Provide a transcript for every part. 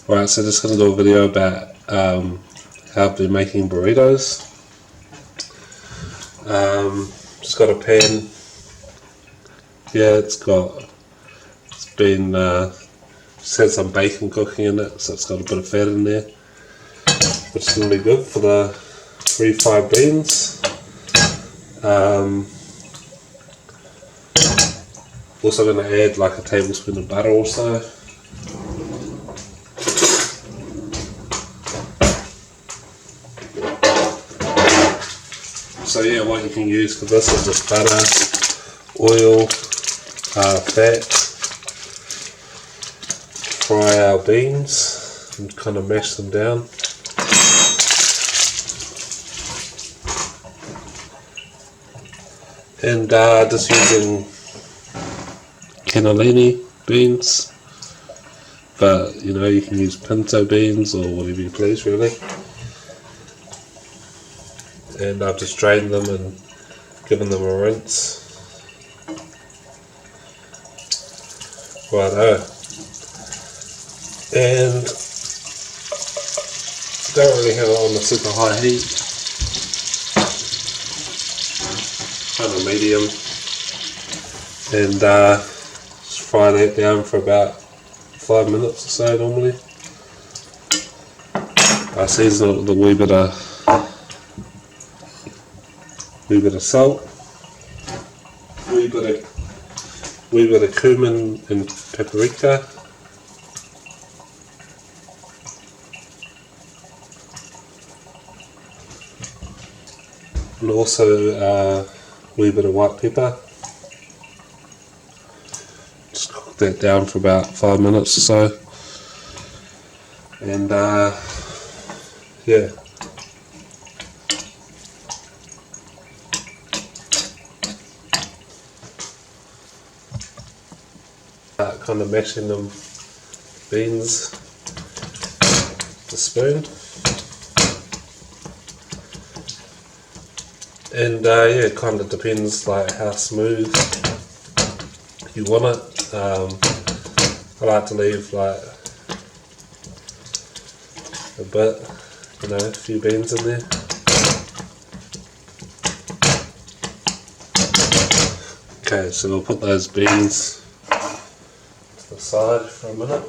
Alright, so just going to do a video about how I've been making burritos. Just got a pan. Yeah, it's been just had some bacon cooking in it, so it's got a bit of fat in there, which is really good for the refried beans. Also going to add like a tablespoon of butter also. So yeah, what you can use for this is just butter, oil, fat. Fry our beans and kind of mash them down. And just using cannelloni beans, but you know, you can use pinto beans or whatever you please really. And I've just drained them and given them a rinse. Righto. And don't really have it on the super high heat, kind of medium, and just fry that down for about 5 minutes or so normally. I season it with a wee bit of salt, wee bit of cumin and paprika. And also a wee bit of white pepper. Just cook that down for about 5 minutes or so. And yeah. Kind of mashing them beans with a spoon. And yeah, it kind of depends like how smooth you want it. I like to leave like a bit, you know, a few beans in there. Okay, so we'll put those beans to the side for a minute.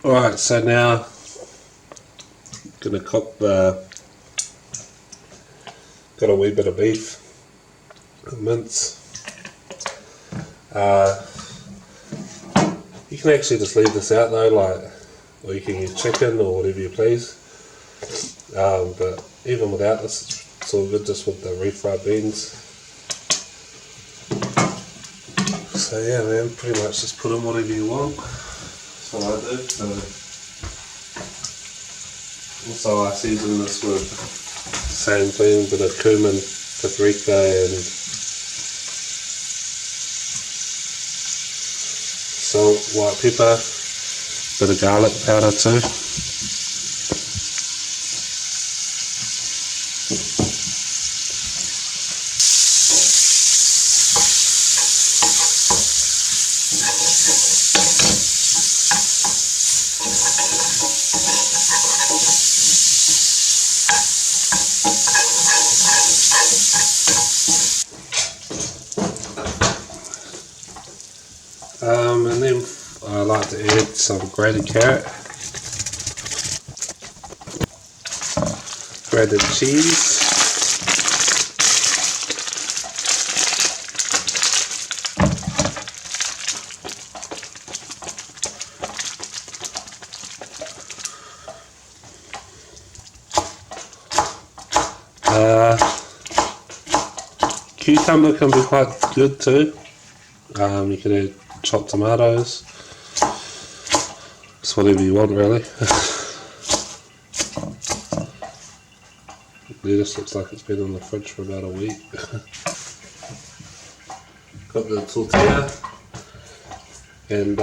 Alright, so now I'm going to cook got a wee bit of beef, mince. You can actually just leave this out though, like, or you can use chicken or whatever you please. But even without this, it's all good just with the refried beans. So yeah, man, pretty much just put in whatever you want. That's what I do. So also I season this with same thing, bit of cumin, paprika and salt, white pepper, bit of garlic powder too. And then I like to add some grated carrot, grated cheese, cucumber can be quite good too. You can add chopped tomatoes, just whatever you want really. Lettuce looks like it's been in the fridge for about a week. Got the tortilla and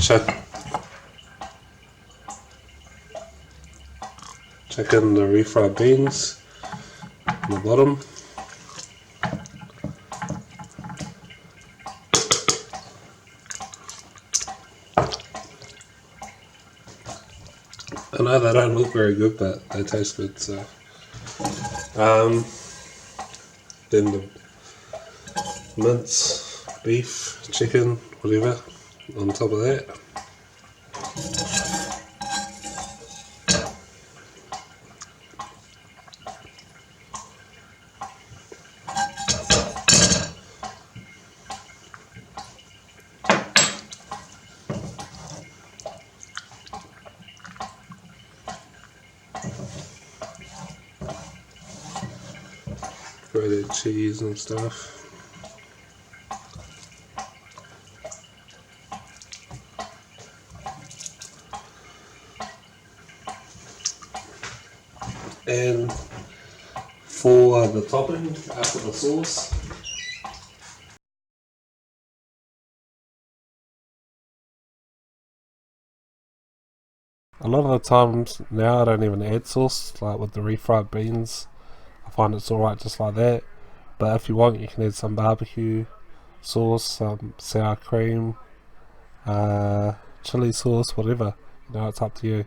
chuck in the refried beans on the bottom. I know they don't look very good, but they taste good. So, um, then the mince, beef, chicken, whatever, on top of that. Grated cheese and stuff. And for the topping, after the sauce, a lot of the times now I don't even add sauce, like with the refried beans. I find it's alright just like that. But if you want, you can add some barbecue sauce, some sour cream, chili sauce, whatever. You know, it's up to you.